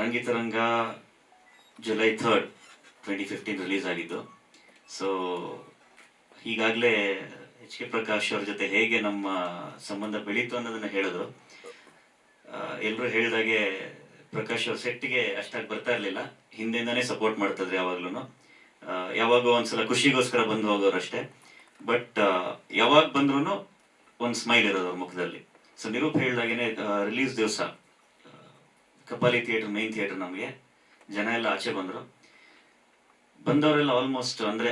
Rangitaranga July 3rd 2015 release ಆಗಿದ್ದು. So ಈಗಾಗಲೇ H K Prakash ಅವ್ರ ಜೊತೆ ಹೇಗೆ ನಮ್ಮ ಸಂಬಂಧ ಬೆಳೀತು ಅನ್ನೋದನ್ನ ಹೇಳಿದ್ರು. ಎಲ್ಲರೂ ಹೇಳಿದಾಗೆ ಪ್ರಕಾಶ್ ಅವ್ರ ಸೆಟ್ಗೆ ಅಷ್ಟಾಗಿ ಬರ್ತಾ ಇರಲಿಲ್ಲ, ಹಿಂದೆಯಿಂದಾನೇ ಸಪೋರ್ಟ್ ಮಾಡ್ತಿದ್ರು ಯಾವಾಗ್ಲೂ. ಯಾವಾಗೋ ಒಂದ್ಸಲ ಖುಷಿಗೋಸ್ಕರ ಬಂದು ಹೋಗೋರು ಅಷ್ಟೇ. ಬಟ್ ಯಾವಾಗ ಬಂದ್ರೂ ಒಂದು ಸ್ಮೈಲ್ ಇರೋದು ಅವ್ರ ಮುಖದಲ್ಲಿ. ಸೊ ನಿರೂಪ್ ಹೇಳಿದಾಗೇನೆ ರಿಲೀಸ್ ದಿವಸ ಕಪಾಲಿ ಥಿಯೇಟರ್, ಮೈನ್ ಥಿಯೇಟರ್, ನಮಗೆ ಜನ ಎಲ್ಲ ಆಚೆ ಬಂದವರೆಲ್ಲ ಆಲ್ಮೋಸ್ಟ್ ಅಂದರೆ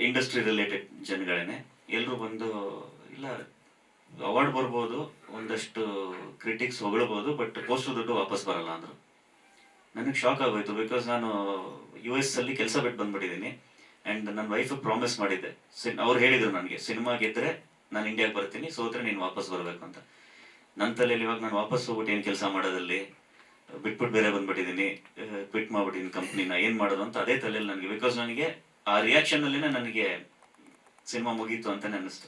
ಇಂಡಸ್ಟ್ರಿ ರಿಲೇಟೆಡ್ ಜನಗಳೇನೆ. ಎಲ್ಲರೂ ಬಂದು ಇಲ್ಲ ಅವಾರ್ಡ್ ಬರ್ಬೋದು, ಒಂದಷ್ಟು ಕ್ರಿಟಿಕ್ಸ್ ಹೊಗಳ್ಬೋದು, ಬಟ್ ಪೋಸ್ಟರ್ ದುಡ್ಡು ವಾಪಸ್ ಬರಲ್ಲ ಅಂದರು. ನನಗೆ ಶಾಕ್ ಆಗೋಯ್ತು. ಬಿಕಾಸ್ ನಾನು US ಅಲ್ಲಿ ಕೆಲಸ ಬಿಟ್ಟು ಬಂದ್ಬಿಟ್ಟಿದ್ದೀನಿ. ಆ್ಯಂಡ್ ನನ್ನ ವೈಫಿಗೆ ಪ್ರಾಮಿಸ್ ಮಾಡಿದ್ದೆ. ಅವ್ರು ಹೇಳಿದರು ನನಗೆ, ಸಿನಿಮಾ ಗೆದ್ದರೆ ನಾನು ಇಂಡಿಯಾಗೆ ಬರ್ತೀನಿ, ಸೋತ್ರೆ ನೀನು ವಾಪಸ್ ಬರಬೇಕು ಅಂತ. ನನ್ನ ತಲೆಯಲ್ಲಿ ಇವಾಗ ನಾನು ವಾಪಸ್ ಹೋಗ್ಬಿಟ್ಟು ಏನು ಕೆಲಸ ಮಾಡೋದಲ್ಲಿ, ಬಿಟ್ಬಿಟ್ಟು ಬೇರೆ ಬಂದ್ಬಿಟ್ಟಿದ್ದೀನಿ, ಕ್ವಿಟ್ ಮಾಡ್ಬಿಟ್ಟಿದ್ದೀನಿ ಕಂಪ್ನಿನ, ಏನು ಮಾಡೋದು ಅಂತ ಅದೇ ತಲೆಯಲ್ಲಿ ನನಗೆ. ಬಿಕಾಸ್ ನನಗೆ ಆ ರಿಯಾಕ್ಷನಲ್ಲಿನೇ ನನಗೆ ಸಿನಿಮಾ ಮುಗೀತು ಅಂತಲೇ ಅನ್ನಿಸ್ತು.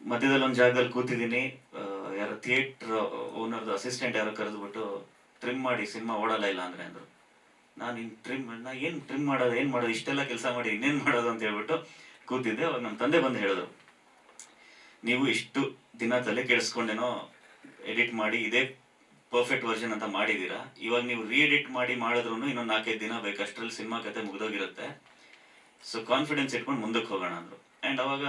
ಮಧ್ಯದಲ್ಲಿ ಒಂದು ಜಾಗದಲ್ಲಿ ಕೂತಿದ್ದೀನಿ, ಯಾರೋ ಥಿಯೇಟ್ರ್ ಓನರ್ದು ಅಸಿಸ್ಟೆಂಟ್ ಯಾರೋ ಕರೆದ್ಬಿಟ್ಟು ಟ್ರಿಮ್ ಮಾಡಿ ಸಿನಿಮಾ ಓಡಲ್ಲ ಇಲ್ಲ ಅಂದರೆ ಅಂದರು. ನಾನು ಏನು ಟ್ರಿಮ್ ಮಾಡೋದು, ಏನು ಮಾಡೋದು, ಇಷ್ಟೆಲ್ಲ ಕೆಲಸ ಮಾಡಿ ಇನ್ನೇನು ಮಾಡೋದು ಅಂತ ಹೇಳ್ಬಿಟ್ಟು ಕೂತಿದ್ದೆ. ಅವಾಗ ನಮ್ಮ ತಂದೆ ಬಂದು ಹೇಳಿದ್ರು, ನೀವು ಇಷ್ಟು ದಿನ ತಲೆ ಕೆಡಿಸ್ಕೊಂಡೇನೋ ಎಡಿಟ್ ಮಾಡಿ ಇದೇ ಪರ್ಫೆಕ್ಟ್ ವರ್ಷನ್ ಅಂತ ಮಾಡಿದ್ದೀರಾ, ಇವಾಗ ನೀವು ರೀಎಡಿಟ್ ಮಾಡಿ ಮಾಡಿದ್ರು ಇನ್ನೊಂದು 4-5 ದಿನ ಬೇಕು, ಅಷ್ಟರಲ್ಲಿ ಸಿನಿಮಾ ಕತೆ ಮುಗಿದೋಗಿರುತ್ತೆ. ಸೊ ಕಾನ್ಫಿಡೆನ್ಸ್ ಇಟ್ಕೊಂಡು ಮುಂದಕ್ಕೆ ಹೋಗೋಣ ಅಂದರು. ಆ್ಯಂಡ್ ಅವಾಗ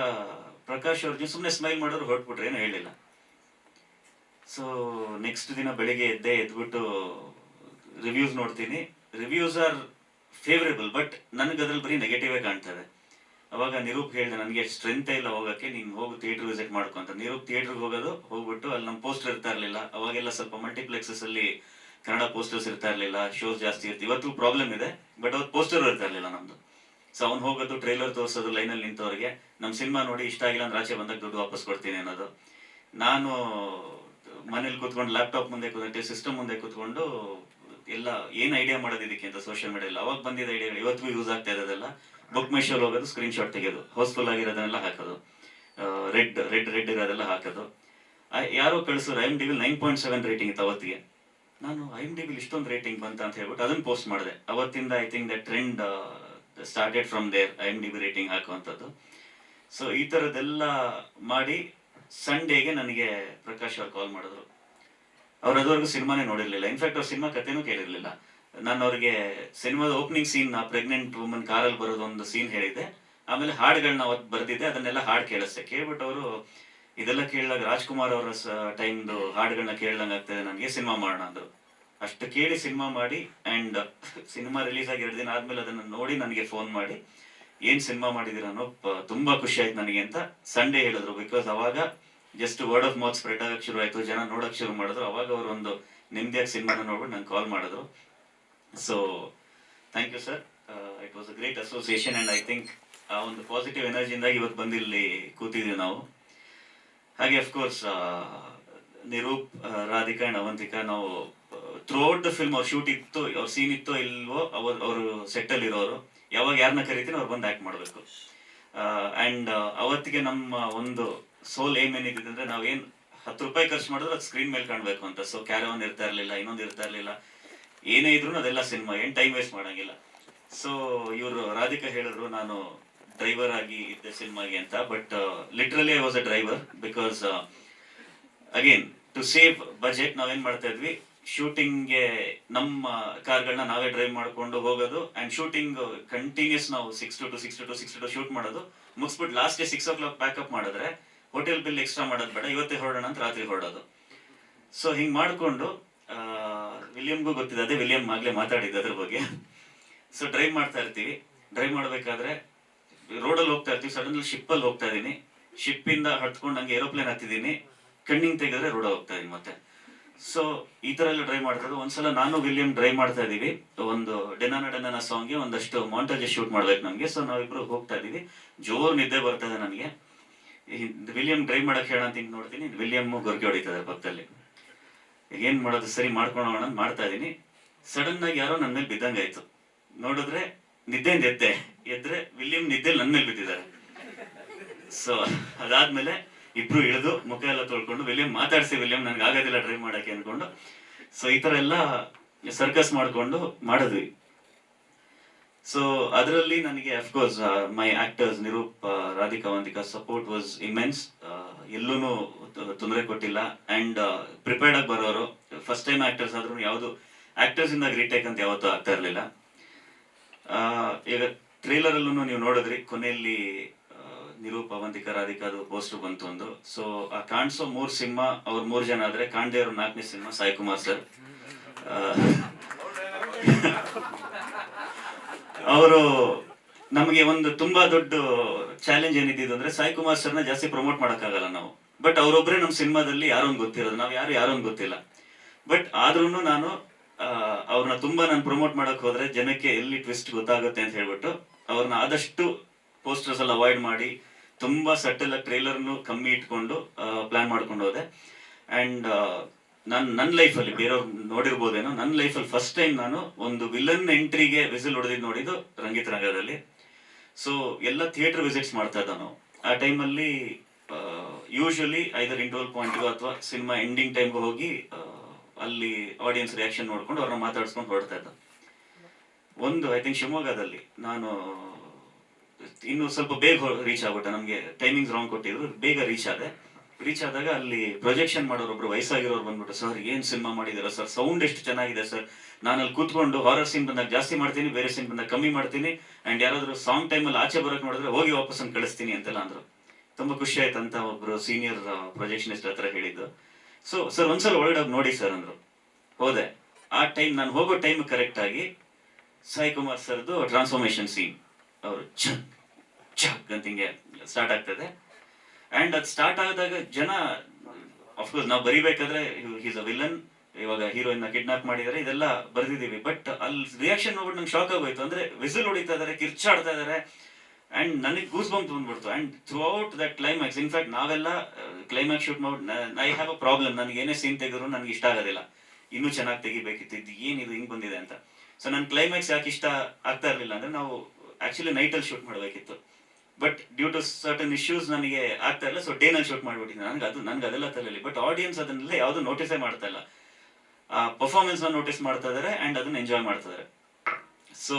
ಪ್ರಕಾಶ್ ಅವ್ರಿಗೆ ಸುಮ್ಮನೆ ಸ್ಮೈಲ್ ಮಾಡೋರು, ಹೊರಟ್ಬಿಟ್ರೆ ಏನೂ ಹೇಳಿಲ್ಲ. ಸೊ ನೆಕ್ಸ್ಟ್ ದಿನ ಬೆಳಿಗ್ಗೆ ಎದ್ಬಿಟ್ಟು ರಿವ್ಯೂಸ್ ನೋಡ್ತೀನಿ. ರಿವ್ಯೂಸ್ ಆರ್ ಫೇವ್ರೇಬಲ್, ಬಟ್ ನನಗೆ ಅದ್ರಲ್ಲಿ ಬರೀ ನೆಗೆಟಿವೇ ಕಾಣ್ತದೆ. ಅವಾಗ ನಿರೂಪ್ ಹೇಳಿದೆ, ನನಗೆ ಸ್ಟ್ರೆಂತೇ ಇಲ್ಲ ಹೋಗೋಕ್ಕೆ, ನೀನು ಹೋಗು ಥಿಯೇಟ್ರ್ ವಿಸಿಟ್ ಮಾಡ್ಕೊ ಅಂತ. ನಿರೂಪ್ ಥಿಯೇಟ್ರಿಗೆ ಹೋಗ್ಬಿಟ್ಟು ಅಲ್ಲಿ ನಮ್ಮ ಪೋಸ್ಟರ್ ಇರ್ತಾ ಇರಲಿಲ್ಲ. ಅವಾಗೆಲ್ಲ ಸ್ವಲ್ಪ ಮಲ್ಟಿಪ್ಲೆಕ್ಸಸ್ ಅಲ್ಲಿ ಕನ್ನಡ ಪೋಸ್ಟರ್ಸ್ ಇರ್ತಾ ಇರಲಿಲ್ಲ, ಶೋಸ್ ಜಾಸ್ತಿ ಇರ್ತೀವಿ. ಇವತ್ತು ಪ್ರಾಬ್ಲಮ್ ಇದೆ, ಬಟ್ ಅವ್ರು ಪೋಸ್ಟರ್ ಇರ್ತಾ ಇರಲಿಲ್ಲ ನಮ್ಮದು. ಸೊ ಅವ್ನು ಹೋಗೋದು, ಟ್ರೈಲರ್ ತೋರಿಸೋದು ಲೈನಲ್ಲಿ ನಿಂತವ್ರಿಗೆ, ನಮ್ಮ ಸಿನಿಮಾ ನೋಡಿ ಇಷ್ಟ ಆಗಿಲ್ಲ ಅಂದ್ರೆ ಆಚೆ ಬಂದಾಗ ದುಡ್ಡು ವಾಪಸ್ ಕೊಡ್ತೀನಿ ಅನ್ನೋದು. ನಾನು ಮನೇಲಿ ಕೂತ್ಕೊಂಡು ಲ್ಯಾಪ್ಟಾಪ್ ಮುಂದೆ ಕೂತ್ಕೊಂಡು, ಸಿಸ್ಟಮ್ ಮುಂದೆ ಕೂತ್ಕೊಂಡು ಎಲ್ಲ ಏನು ಐಡಿಯಾ ಮಾಡೋದು ಇದಕ್ಕೆ ಅಂತ ಸೋಷಿಯಲ್ ಮೀಡಿಯಲ್ಲಿ ಅವಾಗ ಬಂದಿದ್ದ ಐಡಿಯಾಗಳು ಇವತ್ತಿಗೂ ಯೂಸ್ ಆಗ್ತಾ ಇರೋದೆಲ್ಲ. ಬುಕ್ ಮೈ ಶೋಲ್ಲಿ ಹೋಗೋದು, ಸ್ಕ್ರೀನ್ ಶಾಟ್ ತೆಗೆಯೋದು, ಹೌಸ್ಫುಲ್ ಆಗಿರೋದನ್ನೆಲ್ಲ ಹಾಕೋದು, ರೆಡ್ ಇರೋದೆಲ್ಲ ಹಾಕೋದು. ಯಾರೋ ಕಳಿಸೋರು IMDb 9.7 ರೇಟಿಂಗ್ ಇತ್ತು ಅವತ್ತಿಗೆ. ನಾನು IMDb ಇಷ್ಟೊಂದು ರೇಟಿಂಗ್ ಬಂತ ಅಂತ ಹೇಳ್ಬಿಟ್ಟು ಅದನ್ನು ಪೋಸ್ಟ್ ಮಾಡಿದೆ. ಅವತ್ತಿಂದ I think the trend started from there, IMDb rating ಹಾಕುವಂಥದ್ದು. ಸೊ ಈ ಥರದ್ದೆಲ್ಲ ಮಾಡಿ ಸಂಡೇಗೆ ನನಗೆ ಪ್ರಕಾಶ್ ಅವ್ರು ಕಾಲ್ ಮಾಡಿದ್ರು. ಅವ್ರು ಅದುವರೆಗೂ ಸಿನಿಮಾನೇ ನೋಡಿರಲಿಲ್ಲ. ಇನ್ಫ್ಯಾಕ್ಟ್ ಅವ್ರ ಸಿನಿಮಾ ಕಥೆನೂ ಕೇಳಿರಲಿಲ್ಲ. ನಾನು ಅವ್ರಿಗೆ ಸಿನಿಮಾದ ಓಪನಿಂಗ್ ಸೀನ್, ಪ್ರೆಗ್ನೆಂಟ್ ವುಮನ್ ಕಾರಲ್ಲಿ ಬರೋದು ಒಂದು ಸೀನ್ ಹೇಳಿದ್ದೆ. ಆಮೇಲೆ ಹಾಡುಗಳನ್ನ ಅವತ್ತು ಬರೆದಿದ್ದೆ, ಅದನ್ನೆಲ್ಲ ಹಾಡು ಕೇಳಿಸ್ದೆ. ಕೇಳ್ಬಿಟ್ಟು ಅವರು ಇದೆಲ್ಲ ಕೇಳಿದಾಗ ರಾಜ್ಕುಮಾರ್ ಅವರ ಟೈಮ್ದು ಹಾಡುಗಳನ್ನ ಕೇಳ್ದಂಗೆ ಆಗ್ತದೆ, ನನಗೆ ಸಿನಿಮಾ ಮಾಡೋಣ ಅಂದರು. ಅಷ್ಟು ಕೇಳಿ ಸಿನಿಮಾ ಮಾಡಿ, ಆ್ಯಂಡ್ ಸಿನಿಮಾ ರಿಲೀಸ್ ಆಗಿ 2 ದಿನ ಆದಮೇಲೆ ಅದನ್ನು ನೋಡಿ ನನಗೆ ಫೋನ್ ಮಾಡಿ, ಏನು ಸಿನಿಮಾ ಮಾಡಿದ್ದೀರ ಅನ್ನೋ ತುಂಬ ಖುಷಿ ಆಯ್ತು ನನಗೆ ಅಂತ ಸಂಡೇ ಹೇಳಿದ್ರು. ಬಿಕಾಸ್ ಅವಾಗ just word of mouth spread ಆಗಕ್ಕೆ ಶುರು ಆಯಿತು, ಜನ ನೋಡೋಕ್ಕೆ ಶುರು ಮಾಡಿದ್ರು. ಅವಾಗ ಅವರು ಒಂದು ನೆಮ್ಮದಿಯಾಗಿ ಸಿನಿಮಾನ ನೋಡ್ಬಿಟ್ಟು ನಂಗೆ ಕಾಲ್ ಮಾಡಿದ್ರು. So thank you sir, it was a great association. And I think ಆ ಒಂದು ಪಾಸಿಟಿವ್ ಎನರ್ಜಿಯಿಂದಾಗಿ ಇವತ್ತು ಬಂದಿಲ್ಲಿ ಕೂತಿದ್ದೀವಿ ನಾವು. ಹಾಗೆ ಅಫ್ಕೋರ್ಸ್ ನಿರೂಪ್, ರಾಧಿಕಾ ಆ್ಯಂಡ್ ಅವಂತಿಕಾ, ನಾವು ಥ್ರೂಔಟ್ ದ ಫಿಲ್ಮ್ ಅವ್ರ ಶೂಟ್ ಇತ್ತು, ಅವ್ರ ಸೀನ್ ಇತ್ತೋ ಇಲ್ವೋ, ಅವರು ಸೆಟ್ಟಲ್ಲಿ ಇರೋರು, ಯಾವಾಗ ಯಾರನ್ನ ಕರಿತೀನಿ ಅವ್ರು ಬಂದು ಆ್ಯಕ್ಟ್ ಮಾಡಬೇಕು. ಆ್ಯಂಡ್ ಅವತ್ತಿಗೆ ನಮ್ಮ ಒಂದು ಸೋಲ್ ಏಮ್ ಏನಿದೆ ಅಂದರೆ, ನಾವೇನು 10 ರೂಪಾಯಿ ಖರ್ಚು ಮಾಡಿದ್ರು ಅದು ಸ್ಕ್ರೀನ್ ಮೇಲೆ ಕಾಣಬೇಕು ಅಂತ. ಸೊ ಕ್ಯಾರವನ್ ಇರ್ತಾ ಇರಲಿಲ್ಲ, ಇನ್ನೊಂದು ಇರ್ತಾ ಇರಲಿಲ್ಲ, ಏನೇ ಇದ್ರು ಅದೆಲ್ಲ ಸಿನಿಮಾ, ಏನು ಟೈಮ್ ವೇಸ್ಟ್ ಮಾಡೋಂಗಿಲ್ಲ. ಸೊ ಇವರು ರಾಧಿಕಾ ಹೇಳಿದ್ರು, ನಾನು ಡ್ರೈವರ್ ಆಗಿ ಇದ್ದೆ ಸಿನಿಮಾಗೆ ಅಂತ. But literally I was a driver. Because again to save budget ನಾವೇನು ಮಾಡ್ತಾ ಇದ್ವಿ, ಶೂಟಿಂಗ್ಗೆ ನಮ್ಮ ಕಾರ್ಗಳನ್ನ ನಾವೇ ಡ್ರೈವ್ ಮಾಡಿಕೊಂಡು ಹೋಗೋದು. ಆ್ಯಂಡ್ ಶೂಟಿಂಗ್ ಕಂಟಿನ್ಯೂಸ್ ನಾವು 6 to 2 ಶೂಟ್ ಮಾಡೋದು, ಮುಗಿಸ್ಬಿಟ್ಟು ಲಾಸ್ಟ್ಗೆ 6 o'clock ಪ್ಯಾಕಪ್ ಮಾಡಿದ್ರೆ ಹೋಟೆಲ್ ಬಿಲ್ ಎಕ್ಸ್ಟ್ರಾ ಮಾಡೋದು ಬೇಡ, ಇವತ್ತೇ ಹೊರಡೋಣ ಅಂತ ರಾತ್ರಿ ಹೊರಡೋದು. ಸೊ ಹಿಂಗೆ ಮಾಡಿಕೊಂಡು, ವಿಲಿಯಮ್ಗೂ ಗೊತ್ತಿದೆ, ಅದೇ ವಿಲಿಯಮ್ ಆಗಲೇ ಮಾತಾಡಿದ್ದು ಅದ್ರ ಬಗ್ಗೆ. ಸೊ ಡ್ರೈವ್ ಮಾಡ್ತಾ ಇರ್ತೀವಿ, ಡ್ರೈವ್ ಮಾಡಬೇಕಾದ್ರೆ ರೋಡಲ್ಲಿ ಹೋಗ್ತಾ ಇರ್ತೀವಿ, ಸಡನ್ಲಿ ಶಿಪ್ಪಲ್ಲಿ ಹೋಗ್ತಾ ಇದ್ದೀನಿ, ಶಿಪ್ಪಿಂದ ಹತ್ಕೊಂಡು ಹಂಗೆ ಏರೋಪ್ಲೇನ್ ಹತ್ತಿದ್ದೀನಿ, ಕಣ್ಣಿಂಗ್ ತೆಗೆದ್ರೆ ರೋಡ ಹೋಗ್ತಾ ಇದೀನಿ ಮತ್ತೆ. ಸೊ ಈ ಥರ ಎಲ್ಲ ಡ್ರೈವ್ ಮಾಡ್ತಾರೆ. ಒಂದ್ಸಲ ನಾನು ವಿಲಿಯಮ್ ಡ್ರೈವ್ ಮಾಡ್ತಾ ಇದ್ದೀವಿ, ಒಂದು ಡೆನಾನ ಸಾಂಗ್ಗೆ ಒಂದಷ್ಟು ಮಾಂಟೇಜ್ ಶೂಟ್ ಮಾಡ್ಬೇಕು ನಮಗೆ. ಸೊ ನಾವಿಬ್ರು ಹೋಗ್ತಾ ಇದ್ದೀವಿ, ಜೋರು ನಿದ್ದೆ ಬರ್ತಾ ಇದೆ ನನಗೆ. ವಿಲಿಯಮ್ ಡ್ರೈವ್ ಮಾಡಕ್ಕೆ ಹೇಳ ಅಂತ ಹಿಂಗೆ ನೋಡ್ತೀನಿ, ವಿಲಿಯಮ್ ಗೊರ್ಗೆ ಹೊಡಿತದೆ ಪಕ್ಕದಲ್ಲಿ. ಏನು ಮಾಡೋದು, ಸರಿ ಮಾಡ್ಕೊಳ್ಳೋಣ ಅಂತ ಮಾಡ್ತಾ ಇದ್ದೀನಿ. ಸಡನ್ ಆಗಿ ಯಾರೋ ನನ್ನ ಮೇಲೆ ಬಿದ್ದಂಗೆ ಆಯ್ತು. ನೋಡಿದ್ರೆ ನಿದ್ದೆಯಿಂದ ಎದ್ರೆ ವಿಲಿಯಮ್ ನಿದ್ದೆಲಿ ನನ್ನ ಮೇಲೆ ಬಿದ್ದಿದ್ದಾರೆ. ಸೊ ಅದಾದ್ಮೇಲೆ ಇಬ್ರು ಇಳಿದು ಮುಖ ಎಲ್ಲ ತೊಳ್ಕೊಂಡು, ವಿಲಿಯಮ್ ಮಾತಾಡ್ಸಿ, ವಿಲಿಯಮ್ ನನ್ಗೆ ಆಗೋದಿಲ್ಲ ಡ್ರೈವ್ ಮಾಡಕ್ಕೆ ಅನ್ಕೊಂಡು. ಸೊ ಈ ಥರ ಎಲ್ಲ ಸರ್ಕಸ್ ಮಾಡಿಕೊಂಡು ಮಾಡಿದ್ವಿ. ಸೊ ಅದರಲ್ಲಿ ನನಗೆ of course my actors Nirup, Radhika Vanthika support was immense. ಎಲ್ಲೂ ತೊಂದರೆ ಕೊಟ್ಟಿಲ್ಲ ಆ್ಯಂಡ್ ಪ್ರಿಪೇರ್ಡ್ ಆಗಿ ಬರೋರು. ಫಸ್ಟ್ ಟೈಮ್ ಆಕ್ಟರ್ಸ್ ಆದ್ರೂ ಯಾವುದು ಆಕ್ಟರ್ಸ್ ಇಂದ ರೀಟೇಕ್ ಅಂತ ಯಾವತ್ತೂ ಆಗ್ತಾ ಇರಲಿಲ್ಲ. ಈಗ ಟ್ರೇಲರಲ್ಲೂ ನೀವು ನೋಡಿದ್ರಿ, ಕೊನೆಯಲ್ಲಿ ನಿರೂಪ್, ಅವಂತಿಕಾ, ರಾಧಿಕಾದು ಪೋಸ್ಟರ್ ಬಂತು ಒಂದು. ಸೊ ಆ ಕಾಣಿಸೋ 3 ಸಿನಿಮ ಅವ್ರು 3 ಜನ ಆದ್ರೆ ಕಾಣದೇ ಇರೋ 4ನೇ ಸಿನಿಮಾ ಸಾಯಿ ಕುಮಾರ್ ಸರ್. ಅವರು ನಮಗೆ ಒಂದು ತುಂಬಾ ದೊಡ್ಡ ಚಾಲೆಂಜ್ ಏನಿದ್ದು ಅಂದ್ರೆ ಸಾಯಿ ಕುಮಾರ್ ಸರ್ನ ಜಾಸ್ತಿ ಪ್ರಮೋಟ್ ಮಾಡಕ್ಕಾಗಲ್ಲ ನಾವು. ಬಟ್ ಅವರೊಬ್ಬರೇ ನಮ್ಮ ಸಿನಿಮಾದಲ್ಲಿ ಯಾರೊಂದು ಗೊತ್ತಿರೋದು, ನಾವು ಯಾರೊಂದು ಗೊತ್ತಿಲ್ಲ. ಬಟ್ ಆದ್ರೂ ನಾನು ಅವ್ರನ್ನ ತುಂಬಾ ನಾನು ಪ್ರಮೋಟ್ ಮಾಡಕ್ ಹೋದ್ರೆ ಜನಕ್ಕೆ ಎಲ್ಲಿ ಟ್ವಿಸ್ಟ್ ಗೊತ್ತಾಗುತ್ತೆ ಅಂತ ಹೇಳ್ಬಿಟ್ಟು ಅವ್ರನ್ನ ಆದಷ್ಟು ಪೋಸ್ಟರ್ಸ್ ಎಲ್ಲ ಅವಾಯ್ಡ್ ಮಾಡಿ ತುಂಬಾ ಸಟಲ್ ಟ್ರೈಲರ್ನು ಕಮ್ಮಿ ಇಟ್ಕೊಂಡು ಪ್ಲಾನ್ ಮಾಡ್ಕೊಂಡು ಹೋದೆ. ಅಂಡ್ ನನ್ನ ಲೈಫಲ್ಲಿ, ಬೇರೆಯವ್ರು ನೋಡಿರ್ಬೋದೇನೋ, ನನ್ನ ಲೈಫಲ್ಲಿ ಫಸ್ಟ್ ಟೈಮ್ ನಾನು ಒಂದು ವಿಲನ್ ಎಂಟ್ರಿಗೆ ವಿಸಿಲ್ ನೋಡಿದ್ದು ರಂಗಿತ ರಂಗದಲ್ಲಿ. ಸೊ ಎಲ್ಲ ಥಿಯೇಟರ್ ವಿಸಿಟ್ಸ್ ಮಾಡ್ತಾ ಇದ್ದ ನಾವು ಆ ಟೈಮಲ್ಲಿ. ಯೂಶಲಿ ಐದರ್ ಇಂಟರ್ವಲ್ ಪಾಯಿಂಟ್ಗೂ ಅಥವಾ ಸಿನಿಮಾ ಎಂಡಿಂಗ್ ಟೈಮ್ಗೆ ಹೋಗಿ ಅಲ್ಲಿ ಆಡಿಯನ್ಸ್ ರಿಯಾಕ್ಷನ್ ನೋಡ್ಕೊಂಡು ಅವ್ರನ್ನ ಮಾತಾಡ್ಸ್ಕೊಂಡು ಹೊರಡ್ತಾ ಇದ್ದ. ಒಂದು ಐ ಥಿಂಕ್ ಶಿವಮೊಗ್ಗದಲ್ಲಿ ನಾನು ಇನ್ನು ಸ್ವಲ್ಪ ಬೇಗ ರೀಚ್ ಆಗ್ಬಿಟ್ಟೆ. ನಮಗೆ ಟೈಮಿಂಗ್ಸ್ ರಾಂಗ್ ಕೊಟ್ಟಿದ್ರು, ಬೇಗ ರೀಚ್ ಆದಾಗ ಅಲ್ಲಿ ಪ್ರೊಜೆಕ್ಷನ್ ಮಾಡೋರೊಬ್ರು ವಯಸ್ಸಾಗಿರೋರು ಬಂದ್ಬಿಟ್ಟು, ಸರ್ ಏನ್ ಸಿನಿಮಾ ಮಾಡಿದಾರ ಸರ್, ಸೌಂಡ್ ಎಷ್ಟು ಚೆನ್ನಾಗಿದೆ ಸರ್, ನಾನು ಅಲ್ಲಿ ಕೂತ್ಕೊಂಡು ಹಾರರ್ ಸೀನ್ ಬಂದಾಗ ಜಾಸ್ತಿ ಮಾಡ್ತೀನಿ, ಬೇರೆ ಸೀನ್ ಬಂದಾಗ ಕಮ್ಮಿ ಮಾಡ್ತೀನಿ, ಅಂಡ್ ಯಾರಾದ್ರೂ ಸಾಂಗ್ ಟೈಮಲ್ಲಿ ಆಚೆ ಬರೋಕ್ ನೋಡಿದ್ರೆ ಹೋಗಿ ವಾಪಸ್ ಕಳಿಸ್ತೀನಿ ಅಂತೆಲ್ಲ ಅಂದ್ರು. ತುಂಬಾ ಖುಷಿ ಆಯ್ತು ಅಂತ ಒಬ್ರು ಸೀನಿಯರ್ ಪ್ರೊಜೆಕ್ಷನಿಸ್ಟ್ ಹತ್ರ ಹೇಳಿದ್ದು. ಸೊ ಸರ್ ಒಂದ್ಸಲ ಒಳ್ಳೆ ನೋಡಿ ಸರ್ ಅಂದ್ರು. ಹೋದೆ. ಆ ಟೈಮ್ ನಾನು ಹೋಗೋ ಟೈಮ್ ಕರೆಕ್ಟ್ ಆಗಿ ಸಾಯಿ ಕುಮಾರ್ ಸರ್ದು ಟ್ರಾನ್ಸ್ಫಾರ್ಮೇಶನ್ ಸೀನ್ ಅವರು ಚಕ್ ಅಂತ ಹಿಂಗೆ ಸ್ಟಾರ್ಟ್ ಆಗ್ತದೆ. ಅಂಡ್ ಅದು ಸ್ಟಾರ್ಟ್ ಆದಾಗ ಜನ, ಅಫ್ಕೋರ್ಸ್ ನಾವು ಬರಿಬೇಕಾದ್ರೆ ಈಸ್ ಅ ವಿಲನ್, ಇವಾಗ ಹೀರೋಯಿನ್ ಕಿಡ್ನಾಪ್ ಮಾಡಿದಾರೆ, ಇದೆಲ್ಲ ಬರ್ದಿದೀವಿ. ಬಟ್ ಅಲ್ಲಿ ರಿಯಾಕ್ಷನ್ ನೋಡ್ಬಿಟ್ಟು ನಂಗೆ ಶಾಕ್ ಆಗೋಯ್ತು. ಅಂದ್ರೆ ವಿಸಿಲ್ ಹೊಡಿತಾ ಇದಾರೆ, ಕಿರ್ಚಾಡ್ತಾ ಇದಾರೆ, ಅಂಡ್ ನನಗೆ ಗೂಸ್ ಬಂಪ್ ಬಂದ್ಬಿಡ್ತು. And through out that climax, in fact ನಾವೆಲ್ಲ ಕ್ಲೈಮ್ಯಾಕ್ಸ್ ಶೂಟ್ ಮಾಡಿ, ಐ ಹ್ಯಾವ್ ಅ ಪ್ರಾಬ್ಲಮ್, ನನಗೆ ಏನೇ ಸೀನ್ ತೆಗೆದ್ರು ನನಗೆ ಇಷ್ಟ ಆಗೋದಿಲ್ಲ, ಇನ್ನೂ ಚೆನ್ನಾಗಿ ತೆಗಿಬೇಕಿತ್ತು, ಇದು ಏನಿದು ಹಿಂಗೆ ಬಂದಿದೆ ಅಂತ. ಸೊ ನನ್ನ ಕ್ಲೈಮ್ಯಾಕ್ಸ್ ಯಾಕೆ ಇಷ್ಟ ಆಗ್ತಾ ಇರಲಿಲ್ಲ ಅಂದ್ರೆ, ನಾವು ಆಕ್ಚುಲಿ ನೈಟಲ್ಲಿ ಶೂಟ್ ಮಾಡಬೇಕಿತ್ತು. But due to certain issues ನನಗೆ ಆಗ್ತಾ ಇಲ್ಲ. ಸೊ ಡೇನಲ್ಲಿ ಶೂಟ್ ಮಾಡ್ಬಿಟ್ಟಿದ್ದೆ. ನನ್ಗೆ ಅದೆಲ್ಲ ತಲೆಯಲ್ಲಿ. ಬಟ್ ಆಡಿಯನ್ಸ್ ಅದನ್ನೆಲ್ಲ ಯಾವುದು ನೋಟಿಸೇ ಮಾಡ್ತಾ ಇಲ್ಲ. ಆ ಪರ್ಫಾರ್ಮೆನ್ಸ್ ನ ನೋಟಿಸ್ ಮಾಡ್ತಾ ಇದಾರೆ ಅಂಡ್ ಅದನ್ನ ಎಂಜಾಯ್ ಮಾಡ್ತಾ ಇದಾರೆ. So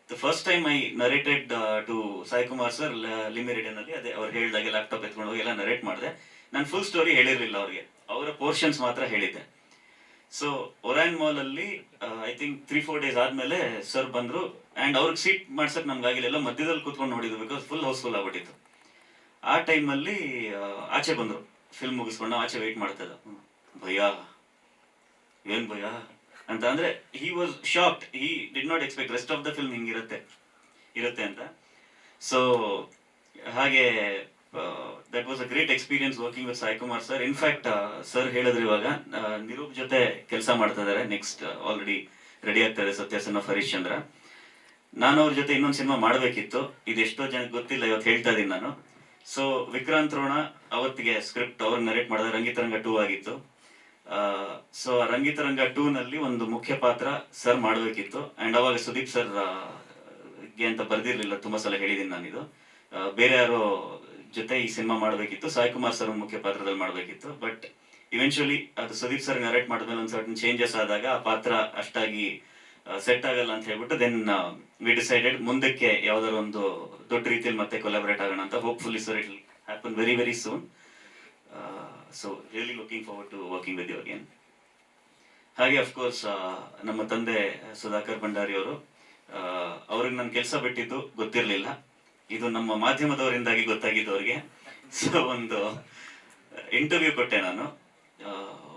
the first time I narrated to Sai Kumar sir limited ಅಲ್ಲಿ, ಅದೇ ಅವ್ರು ಹೇಳಿದಾಗೆ ಲ್ಯಾಪ್ಟಾಪ್ ಎತ್ಕೊಂಡು ಹೋಗಿ ಎಲ್ಲ ನರೇಟ್ ಮಾಡಿದೆ. ನಾನು ಫುಲ್ ಸ್ಟೋರಿ ಹೇಳಿರ್ಲಿಲ್ಲ ಅವ್ರಿಗೆ, ಅವರ ಪೋರ್ಷನ್ಸ್ ಮಾತ್ರ ಹೇಳಿದ್ದೆ. ಸೊ ಒರಾಯನ್ ಮಾಲ್ ಅಲ್ಲಿ ಐ ಥಿಂಕ್ 3-4 ಡೇಸ್ ಆದ್ಮೇಲೆ ಸರ್ ಬಂದ್ರು. ಅಂಡ್ ಅವ್ರಿಗೆ ಸೀಟ್ ಮಾಡ್ಸಕ್ ನಮ್ಗೆ ಆಗಿಲ್ಲ, ಎಲ್ಲ ಮಧ್ಯದಲ್ಲಿ ಕೂತ್ಕೊಂಡು ನೋಡಿದ್ವಿ, ಬಿಕಾಸ್ ಫುಲ್ ಹೌಸ್ಫುಲ್ ಆಗ್ಬಿಟ್ಟಿತ್ತು. ಆ ಟೈಮಲ್ಲಿ ಆಚೆ ಬಂದ್ರು, ಫಿಲ್ಮ್ ಮುಗಿಸ್ಕೊಂಡು ಆಚೆ ವೆಯ್ಟ್ ಮಾಡ್ತಾ ಇದ್ದ. ಭಯ್ಯ ಏನ್ ಭಯ್ಯ ಅಂತ ಅಂದ್ರೆ, he was shocked, he did not expect rest of the film ಹಿಂಗಿರುತ್ತೆ ಅಂತ. ಸೊ ಹಾಗೆ that was a great experience working with Sai Kumar sir. In fact sir ಹೇಳಿದ್ರು, ಇವಾಗ ನಿರೂಪ್ ಜೊತೆ ಕೆಲಸ ಮಾಡ್ತಾ ಇದಾರೆ, ನೆಕ್ಸ್ಟ್ ಆಲ್ರೆಡಿ ರೆಡಿ ಆಗ್ತಾ ಇದೆ ಸತ್ಯ ಸನ್ ಆಫ್ ಹರಿಶ್ಚಂದ್ರ. ನಾನು ಅವ್ರ ಜೊತೆ ಇನ್ನೊಂದು ಸಿನಿಮಾ ಮಾಡಬೇಕಿತ್ತು, ಇದೆಷ್ಟೋ ಜನಕ್ಕೆ ಗೊತ್ತಿಲ್ಲ, ಇವತ್ತು ಹೇಳ್ತಾ ಇದೀನಿ ನಾನು. ಸೊ ವಿಕ್ರಾಂತ್ ರೋಣ ಅವತ್ತಿಗೆ ಸ್ಕ್ರಿಪ್ಟ್ ಅವ್ರಿಗೆ ನರೇಟ್ ಮಾಡಿದ ರಂಗಿತರಂಗ 2 ಆಗಿತ್ತು. ಸೊ ರಂಗಿತರಂಗ 2 ನಲ್ಲಿ ಒಂದು ಮುಖ್ಯ ಪಾತ್ರ ಸರ್ ಮಾಡಬೇಕಿತ್ತು. ಅಂಡ್ ಅವಾಗ ಸುದೀಪ್ ಸರ್ ಗೆ ಅಂತ ಬರ್ದಿರ್ಲಿಲ್ಲ, ತುಂಬಾ ಸಲ ಹೇಳಿದೀನಿ ನಾನಿದು. ಬೇರೆ ಯಾರೋ ಜೊತೆ ಈ ಸಿನಿಮಾ ಮಾಡಬೇಕಿತ್ತು, ಸಾಯಿ ಕುಮಾರ್ ಸರ್ ಒಂದು ಮುಖ್ಯ ಪಾತ್ರದಲ್ಲಿ ಮಾಡಬೇಕಿತ್ತು. ಬಟ್ ಇವೆನ್ಚುಲಿ ಅದು ಸುದೀಪ್ ಸರ್ ನರೇಟ್ ಮಾಡಿದ್ಮೇಲೆ ಒಂದು ಸರ್ಟನ್ ಚೇಂಜಸ್ ಆದಾಗ ಆ ಪಾತ್ರ ಅಷ್ಟಾಗಿ ಸೆಟ್ ಆಗಲ್ಲ ಅಂತ ಹೇಳ್ಬಿಟ್ಟು ದೆನ್ ವಿ ಡಿಸೈಡೆಡ್ ಮುಂದಕ್ಕೆ ಯಾವ್ದಾದ್ರು ಒಂದು ದೊಡ್ಡ ರೀತಿಯಲ್ಲಿ ಮತ್ತೆ ಕೊಲಾಬರೇಟ್ ಆಗೋಣ ಅಂತ. Hopefully sir it will happen very very soon. So really looking forward to working with you again. ಹಾಗೆ ಅಫ್ಕೋರ್ಸ್ ನಮ್ಮ ತಂದೆ ಸುಧಾಕರ್ ಭಂಡಾರಿ ಅವರು, ಅವ್ರಿಗೆ ನನ್ನ ಕೆಲಸ ಬಿಟ್ಟಿದ್ದು ಗೊತ್ತಿರಲಿಲ್ಲ, ಇದು ನಮ್ಮ ಮಾಧ್ಯಮದವರಿಂದಾಗಿ ಗೊತ್ತಾಗಿದ್ದು ಅವ್ರಿಗೆ. ಸೊ ಒಂದು ಇಂಟರ್ವ್ಯೂ ಕೊಟ್ಟೆ ನಾನು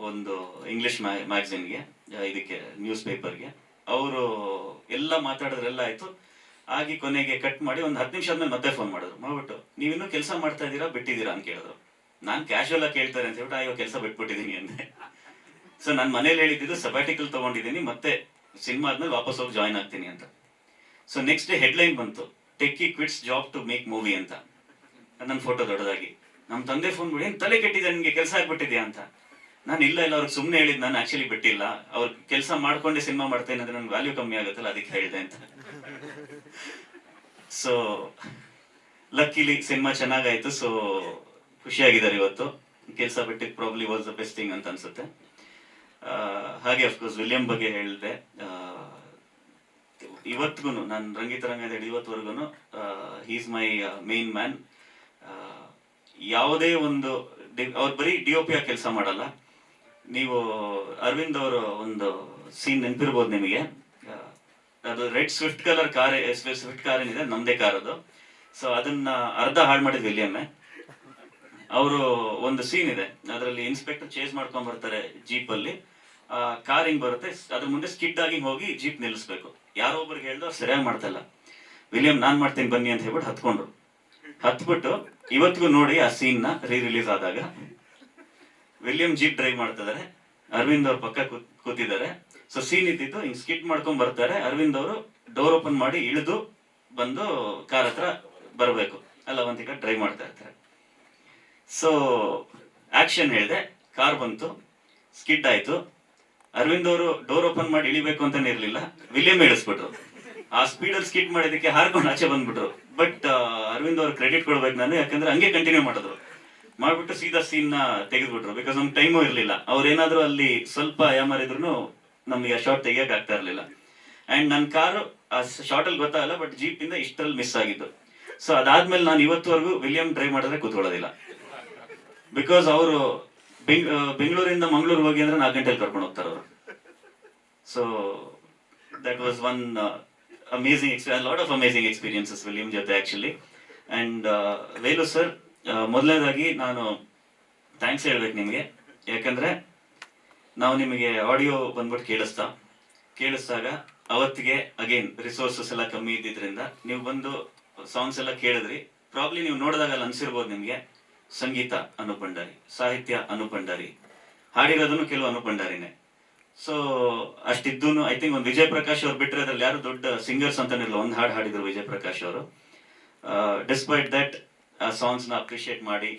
ಒಂದು ಇಂಗ್ಲಿಷ್ ಮ್ಯಾಗಝಿನ್ಗೆ, ಇದಕ್ಕೆ ನ್ಯೂಸ್ ಪೇಪರ್ಗೆ. ಅವರು ಎಲ್ಲ ಮಾತಾಡೋದ್ರೆಲ್ಲ ಆಯ್ತು ಆಗಿ ಕೊನೆಗೆ ಕಟ್ ಮಾಡಿ ಒಂದು 10 ನಿಮಿಷ ಆದ್ಮೇಲೆ ಮತ್ತೆ ಫೋನ್ ಮಾಡ್ಬಿಟ್ಟು, ನೀವಿನ್ನೂ ಕೆಲಸ ಮಾಡ್ತಾ ಇದ್ದೀರಾ ಬಿಟ್ಟಿದ್ದೀರಾ ಅಂತ ಕೇಳಿದ್ರು. ನಾನು ಕ್ಯಾಶುವಲ್ ಆಗಿ ಕೇಳ್ತಾರೆ ಅಂತ ಹೇಳ್ಬಿಟ್ಟು ಇವಾಗ ಕೆಲಸ ಬಿಟ್ಬಿಟ್ಟಿದ್ದೀನಿ ಅಂದೆ. ಸೊ ನಾನು ಮನೇಲಿ ಹೇಳಿದ್ದು ಸಬ್ಯಾಟಿಕಲ್ ತಗೊಂಡಿದ್ದೀನಿ, ಮತ್ತೆ ಸಿನಿಮಾ ಆದ್ಮೇಲೆ ವಾಪಸ್ ಹೋಗಿ ಜಾಯ್ನ್ ಆಗ್ತೀನಿ ಅಂತ. ಸೊ ನೆಕ್ಸ್ಟ್ ಡೇ ಹೆಡ್ಲೈನ್ ಬಂತು, techie quits job to make movie ಅಂತ. ನನ್ನ ಫೋಟೋ ದೊಡ್ಡದಾಗಿ. ನಮ್ಮ ತಂದೆ ಫೋನ್ ಮಾಡಿ, ಏನ್ ತಲೆ ಕೆಟ್ಟಿದೆ ನಿನ್ಗೆ, ಕೆಲಸ ಆಗ್ಬಿಟ್ಟಿದ್ಯಾ ಅಂತ. ನಾನು ಇಲ್ಲ ಅವ್ರಿಗೆ ಸುಮ್ಮನೆ ಹೇಳಿದ್, ನಾನು ಆಕ್ಚುಲಿ ಬಿಟ್ಟಿಲ್ಲ, ಅವ್ರ ಕೆಲಸ ಮಾಡ್ಕೊಂಡೆ ಸಿನಿಮಾ ಮಾಡ್ತೇನೆ ಅಂದ್ರೆ ನನ್ ವ್ಯಾಲ್ಯೂ ಕಮ್ಮಿ ಆಗುತ್ತಲ್ಲ, ಅದಕ್ಕೆ ಹೇಳಿದೆ ಅಂತ. ಸೊ ಲಕ್ಕಿಲಿ ಸಿನಿಮಾ ಚೆನ್ನಾಗಾಯ್ತು. ಸೊ ಖುಷಿಯಾಗಿದ್ದಾರೆ ಇವತ್ತು. ಕೆಲಸ ಬಿಟ್ಟಿದ್ probably was the best thing ಅಂತ ಅನ್ಸುತ್ತೆ. ಹಾಗೆ ಅಫ್ಕೋರ್ಸ್ ವಿಲಿಯಂ ಬಗ್ಗೆ ಹೇಳಿದೆ. ಇವತ್ತಿಗೂ ನಾನು ರಂಗಿತರಂಗ ಹೇಳಿ ಇವತ್ತುವರೆಗೂ ಈಸ್ ಮೈ ಮೇನ್ ಮ್ಯಾನ್. ಯಾವುದೇ ಒಂದು ಅವ್ರು ಬರೀ DOP ಆಗಿ ಕೆಲಸ ಮಾಡಲ್ಲ. ನೀವು ಅರವಿಂದ್ ಅವರ ಒಂದು ಸೀನ್ ನೆನಪಿರ್ಬೋದು ನಿಮಗೆ. ಅದು red Swift colour car, Swift car ಏನಿದೆ ನಮ್ದೇ ಕಾರ್ ಅದು. ಸೊ ಅದನ್ನ ಅರ್ಧ ಹಾಳು ಮಾಡಿದ್ ವಿಲಿಯಮ್ಮೆ. ಅವರು ಒಂದು ಸೀನ್ ಇದೆ, ಅದರಲ್ಲಿ ಇನ್ಸ್ಪೆಕ್ಟರ್ ಚೇಸ್ ಮಾಡ್ಕೊಂಡ್ ಬರ್ತಾರೆ ಜೀಪ್ ಅಲ್ಲಿ. ಕಾರ್ ಹಿಂಗ್ ಬರುತ್ತೆ, ಅದ್ರ ಮುಂದೆ ಸ್ಕಿಡ್ ಆಗಿ ಹೋಗಿ ಜೀಪ್ ನಿಲ್ಲಿಸ್ಬೇಕು. ಯಾರೋ ಒಬ್ರಿಗೆ ಹೇಳ್ದು ಅವ್ರು ಸರಿಯಾಗಿ ಮಾಡ್ತಾ ಇಲ್ಲ. ವಿಲಿಯಂ ನಾನ್ ಮಾಡ್ತೀನಿ ಬನ್ನಿ ಅಂತ ಹೇಳ್ಬಿಟ್ಟು ಹತ್ಕೊಂಡ್ರು. ಹತ್ಬಿಟ್ಟು ಇವತ್ತಿಗೂ ನೋಡಿ ಆ ಸೀನ್ ನ ರಿಲೀಸ್ ಆದಾಗ ವಿಲಿಯಂ ಜೀಪ್ ಡ್ರೈವ್ ಮಾಡ್ತಿದ್ದಾರೆ, ಅರವಿಂದ್ ಅವ್ರ ಪಕ್ಕ ಕೂತಿದ್ದಾರೆ. ಸೊ ಸೀನ್ ಇದ್ದಿದ್ದು ಹಿಂಗ್ ಸ್ಕಿಡ್ ಮಾಡ್ಕೊಂಡ್ ಬರ್ತಾರೆ. ಅರವಿಂದ್ ಅವರು ಡೋರ್ ಓಪನ್ ಮಾಡಿ ಇಳಿದು ಬಂದು ಕಾರ್ ಹತ್ರ ಬರಬೇಕು, ಅಲ್ಲ ಒಂದಿಗ ಡ್ರೈವ್ ಮಾಡ್ತಾ ಇರ್ತಾರೆ. ಸೊ ಆಕ್ಷನ್ ಹೇಳಿದೆ, ಕಾರ್ ಬಂತು, ಸ್ಕಿಡ್ ಆಯ್ತು. ಅರವಿಂದ್ ಅವರು ಡೋರ್ ಓಪನ್ ಮಾಡಿ ಇಳಿಬೇಕು ಅಂತಾನೆ ಇರ್ಲಿಲ್ಲ, ವಿಲಿಯಂ ಇಳಿಸ್ಬಿಟ್ರು. ಆ ಸ್ಪೀಡಲ್ಲಿ ಸ್ಕಿಡ್ ಮಾಡಿದಕ್ಕೆ ಹಾರ್ಕೊಂಡು ಆಚೆ ಬಂದ್ಬಿಟ್ರು. ಬಟ್ ಅರವಿಂದ್ ಅವ್ರ ಕ್ರೆಡಿಟ್ ಕೊಡ್ಬೇಕು ನಾನು, ಯಾಕಂದ್ರೆ ಹಂಗೆ ಕಂಟಿನ್ಯೂ ಮಾಡಿದ್ರು. ಮಾಡ್ಬಿಟ್ಟು ಸೀದಾ ಸೀನ್ ನ ತೆಗೆದ್ಬಿಟ್ರು. ಬಿಕಾಸ್ ನಮ್ಗೆ ಟೈಮು ಇರ್ಲಿಲ್ಲ. ಅವ್ರೇನಾದ್ರು ಅಲ್ಲಿ ಸ್ವಲ್ಪ ಯಾಮಾರಿದ್ರು ನಮ್ಗೆ ಶಾರ್ಟ್ ತೆಗಿಯಕ್ ಆಗ್ತಾ ಇರ್ಲಿಲ್ಲ. ಅಂಡ್ ನನ್ನ ಕಾರು ಆ ಶಾರ್ಟ್ ಅಲ್ಲಿ ಗೊತ್ತಾಗಲ್ಲ, ಬಟ್ ಜೀಪ್ ಇಂದ ಇಷ್ಟರಲ್ಲಿ ಮಿಸ್ ಆಗಿದ್ದು. ಸೊ ಅದಾದ್ಮೇಲೆ ನಾನು ಇವತ್ತುವರೆಗೂ ವಿಲಿಯಂ ಡ್ರೈವ್ ಮಾಡಿದ್ರೆ ಕೂತ್ಕೊಳ್ಳೋದಿಲ್ಲ. ಬಿಕಾಸ್ ಅವರು ಬೆಂಗಳೂರಿಂದ ಮಂಗಳೂರು ಹೋಗಿ ಅಂದ್ರೆ 4 ಗಂಟೆಲಿ ಕರ್ಕೊಂಡು ಹೋಗ್ತಾರೆ ಅವರು. So that was one amazing experience, lot of amazing experiences William ಜೊತೆ ಆಕ್ಚುಲಿ. ಅಂಡ್ ವೇಲು ಸರ್, ಮೊದಲನೇದಾಗಿ ನಾನು ಥ್ಯಾಂಕ್ಸ್ ಹೇಳ್ಬೇಕು ನಿಮಗೆ. ಯಾಕಂದ್ರೆ ನಾವು ನಿಮಗೆ ಆಡಿಯೋ ಬಂದ್ಬಿಟ್ಟು ಕೇಳಿಸ್ದಾಗ ಅವತ್ತಿಗೆ ಅಗೇನ್ ರಿಸೋರ್ಸಸ್ ಎಲ್ಲ ಕಮ್ಮಿ ಇದ್ದಿದ್ರಿಂದ ನೀವು ಬಂದು ಸಾಂಗ್ಸ್ ಎಲ್ಲ ಕೇಳಿದ್ರಿ. ಪ್ರಾಬ್ಲಿ ನೀವು ನೋಡಿದಾಗ ಅಲ್ಲಿ ಅನ್ಸಿರ್ಬೋದು ನಿಮ್ಗೆ, ಸಂಗೀತ ಅನೂಪ್ ಭಂಡಾರಿ, ಸಾಹಿತ್ಯ ಅನೂಪ್ ಭಂಡಾರಿ, ಹಾಡಿರೋದನ್ನು ಕೆಲವು ಅನೂಪ್ ಭಂಡಾರಿನೇ. ಸೊ ಅಷ್ಟಿದ್ದೂ ಐ ಥಿಂಕ್ ಒಂದು ವಿಜಯ್ ಪ್ರಕಾಶ್ ಅವ್ರು ಬಿಟ್ಟರೆ ಅದ್ರಲ್ಲಿ ಯಾರು ದೊಡ್ಡ ಸಿಂಗರ್ಸ್ ಅಂತಾನಿರಲ್ಲ, ಒಂದು ಹಾಡು ಹಾಡಿದ್ರು ವಿಜಯ್ ಪ್ರಕಾಶ್ ಅವರು. ಡಿಸ್ಪೈಟ್ ದಟ್ ಆ ಸಾಂಗ್ಸ್ ನ ಅಪ್ರಿಶಿಯೇಟ್ ಮಾಡಿ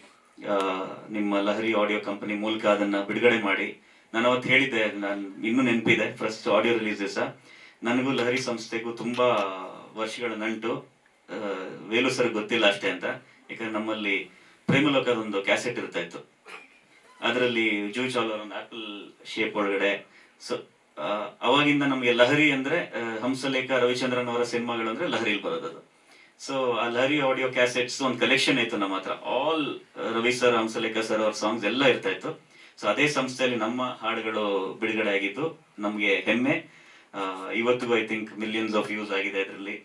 ನಿಮ್ಮ ಲಹರಿ ಆಡಿಯೋ ಕಂಪನಿ ಮೂಲಕ ಅದನ್ನ ಬಿಡುಗಡೆ ಮಾಡಿ. ನಾನು ಅವತ್ತು ಹೇಳಿದ್ದೆ, ನಾನು ಇನ್ನೂ ನೆನಪಿದೆ, ಫಸ್ಟ್ ಆಡಿಯೋ ರಿಲೀಸ್ ದಿವಸ ನನಗೂ ಲಹರಿ ಸಂಸ್ಥೆಗೂ ತುಂಬಾ ವರ್ಷಗಳ ನಂಟು. ವೇಲು ಸರ್ ಗೊತ್ತಿಲ್ಲ ಅಷ್ಟೇ ಅಂತ, ಯಾಕಂದ್ರೆ ನಮ್ಮಲ್ಲಿ ಪ್ರೇಮಲೋಕದ ಒಂದು ಕ್ಯಾಸೆಟ್ ಇರ್ತಾ ಇತ್ತು. ಅದರಲ್ಲಿ ಜೂ ಚಾಲರ್ ಒಂದು ಆಪಲ್ ಶೇಪ್ ಒಳಗಡೆ. ಸೊ ಅವಾಗಿಂದ ನಮ್ಗೆ ಲಹರಿ ಅಂದ್ರೆ ಹಂಸಲೇಖ ರವಿಚಂದ್ರನ್ ಅವರ ಸಿನಿಮಾಗಳು ಅಂದ್ರೆ ಲಹರಿಲಿ ಬರೋದದು. ಸೊ ಆ ಲಹರಿ ಆಡಿಯೋ ಕ್ಯಾಸೆಟ್ಸ್ ಒಂದು ಕಲೆಕ್ಷನ್ ಇತ್ತು ನಮ್ಮ ಹತ್ರ. All Ravi sir, Hamsalekha sir ಅವ್ರ ಸಾಂಗ್ಸ್ ಎಲ್ಲ ಇರ್ತಾ ಇತ್ತು. ಸೊ ಅದೇ ಸಂಸ್ಥೆಯಲ್ಲಿ ನಮ್ಮ ಹಾಡುಗಳು ಬಿಡುಗಡೆ ಆಗಿದ್ದು ನಮ್ಗೆ ಹೆಮ್ಮೆ. ಇವತ್ತಿಗೂ I think millions of views ಆಗಿದೆ ಅದರಲ್ಲಿ.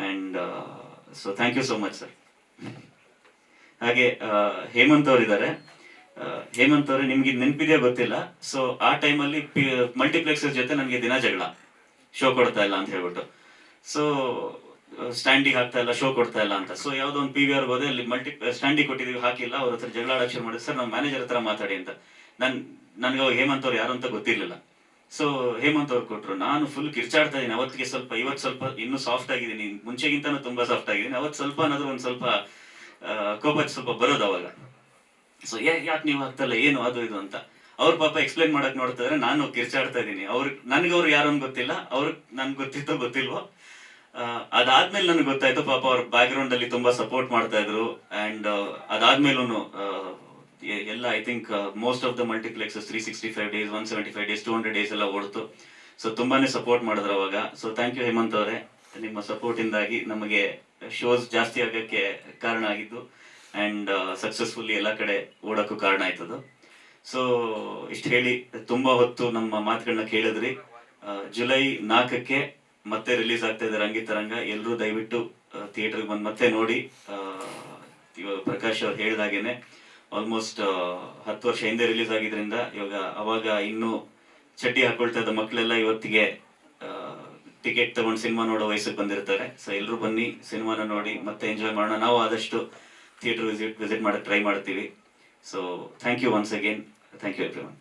And so thank you so much sir. ಹಾಗೆ ಹೇಮಂತ್ ಅವರಿದ್ದಾರೆ. ಹೇಮಂತ್ ಅವರೇ, ನಿಮ್ಗೆ ನೆನಪಿದೆಯಾ ಗೊತ್ತಿಲ್ಲ. ಸೊ ಆ ಟೈಮಲ್ಲಿ ಮಲ್ಟಿಪ್ಲೆಕ್ಸಸ್ ಜೊತೆ ನನಗೆ ದಿನ ಜಗಳ, ಶೋ ಕೊಡ್ತಾ ಇಲ್ಲ ಅಂತ ಹೇಳ್ಬಿಟ್ಟು. ಸೊ ಸ್ಟ್ಯಾಂಡಿಗೆ ಹಾಕ್ತಾ ಇಲ್ಲ, ಶೋ ಕೊಡ್ತಾ ಇಲ್ಲ ಅಂತ. ಸೊ ಯಾವ್ದೋ ಒಂದು PVR ಹೋದೆ, ಅಲ್ಲಿ ಸ್ಟ್ಯಾಂಡಿಗೆ ಕೊಟ್ಟಿದೀವಿ, ಹಾಕಿಲ್ಲ. ಅವ್ರ ಹತ್ರ ಜಗಳ ಆಡೋಕೆ ಶುರು ಮಾಡಿದ್ರು. ಸರ್ ನಮ್ಮ ಮ್ಯಾನೇಜರ್ ಹತ್ರ ಮಾತಾಡಿ ಅಂತ. ನನ್ಗೆ ಅವಾಗ ಹೇಮಂತ್ ಅವ್ರು ಯಾರು ಅಂತ ಗೊತ್ತಿರ್ಲಿಲ್ಲ. ಸೊ ಹೇಮಂತ್ ಅವ್ರು ಕೊಟ್ರು. ನಾನು ಫುಲ್ ಕಿರ್ಚಾಡ್ತಾ ಇದ್ದೀನಿ. ಅವತ್ತಿಗೆ ಸ್ವಲ್ಪ, ಇವತ್ತು ಸ್ವಲ್ಪ ಇನ್ನೂ ಸಾಫ್ಟ್ ಆಗಿದ್ದೀನಿ, ಮುಂಚೆಗಿಂತನೂ ತುಂಬಾ ಸಾಫ್ಟ್ ಆಗಿದ್ದೀನಿ. ಅವತ್ತು ಸ್ವಲ್ಪ ಏನಾದ್ರು ಒಂದ್ ಸ್ವಲ್ಪ ಕೋಪ ಸ್ವಲ್ಪ ಬರೋದು ಅವಾಗ. ಸೊ ಯಾಕೆ ನೀವು ಆಗ್ತಲ್ಲ, ಏನು ಅದು ಇದು ಅಂತ ಅವ್ರ ಪಾಪ ಎಕ್ಸ್ಪ್ಲೈನ್ ಮಾಡಕ್ ನೋಡ್ತಿದ್ರೆ ನಾನು ಕಿರ್ಚಾಡ್ತಾ ಇದ್ದೀನಿ. ನನ್ಗೆ ಯಾರು ಅಂತ ಗೊತ್ತಿಲ್ಲ, ನನ್ಗೆ ಗೊತ್ತಿತ್ತೋ ಗೊತ್ತಿಲ್ವೋ. ಅದಾದ್ಮೇಲೆ ನನಗೆ ಗೊತ್ತಾಯ್ತು, ಪಾಪ ಅವ್ರ ಬ್ಯಾಕ್ ಗ್ರೌಂಡ್ ಅಲ್ಲಿ ತುಂಬಾ ಸಪೋರ್ಟ್ ಮಾಡ್ತಾ ಇದ್ರು. ಅಂಡ್ ಅದಾದ್ಮೇಲೂ ಎಲ್ಲ I think most of the multiplexes 365 days, 175 days, 200 days ಎಲ್ಲ ಓಡ್ತು. ಸೊ ತುಂಬಾನೇ ಸಪೋರ್ಟ್ ಮಾಡಿದ್ರು ಅವಾಗ. ಸೊ ಥ್ಯಾಂಕ್ ಯು ಹೇಮಂತ್ ಅವರೇ, ನಿಮ್ಮ ಸಪೋರ್ಟ್ ಇಂದಾಗಿ ನಮಗೆ ಶೋಸ್ ಜಾಸ್ತಿ ಆಗಕ್ಕೆ ಕಾರಣ ಆಗಿದ್ದು. ಅಂಡ್ ಸಕ್ಸಸ್ಫುಲ್ಲಿ ಎಲ್ಲ ಕಡೆ ಓಡಕ್ಕೂ ಕಾರಣ ಆಯ್ತದು. ಸೊ ಇಷ್ಟು ಹೇಳಿ, ತುಂಬಾ ಹೊತ್ತು ನಮ್ಮ ಮಾತುಗಳನ್ನ ಕೇಳಿದ್ರಿ. ಜುಲೈ 4ಕ್ಕೆ ಮತ್ತೆ ರಿಲೀಸ್ ಆಗ್ತಾ ಇದೆ ರಂಗಿತರಂಗ. ಎಲ್ಲರೂ ದಯವಿಟ್ಟು ಥಿಯೇಟರ್ಗೆ ಬಂದು ಮತ್ತೆ ನೋಡಿ. ಇವಾಗ ಪ್ರಕಾಶ್ ಅವ್ರು ಹೇಳಿದಾಗೇನೆ ಆಲ್ಮೋಸ್ಟ್ 10 ವರ್ಷ ಹಿಂದೆ ರಿಲೀಸ್ ಆಗಿದ್ರಿಂದ ಅವಾಗ ಇನ್ನೂ ಚಡ್ಡಿ ಹಾಕೊಳ್ತಾ ಇದ್ದ ಮಕ್ಕಳೆಲ್ಲ ಇವತ್ತಿಗೆ ಟಿಕೆಟ್ ತಗೊಂಡು ಸಿನಿಮಾ ನೋಡೋ ವಯಸ್ಸಿಗೆ ಬಂದಿರ್ತಾರೆ. ಸೊ ಎಲ್ಲರೂ ಬನ್ನಿ, ಸಿನಿಮಾನ ನೋಡಿ ಮತ್ತೆ ಎಂಜಾಯ್ ಮಾಡೋಣ. ನಾವು ಆದಷ್ಟು ಥಿಯೇಟರ್ ವಿಸಿಟ್ ಮಾಡಕ್ಕೆ ಟ್ರೈ ಮಾಡ್ತೀವಿ. So thank you once again. Thank you everyone.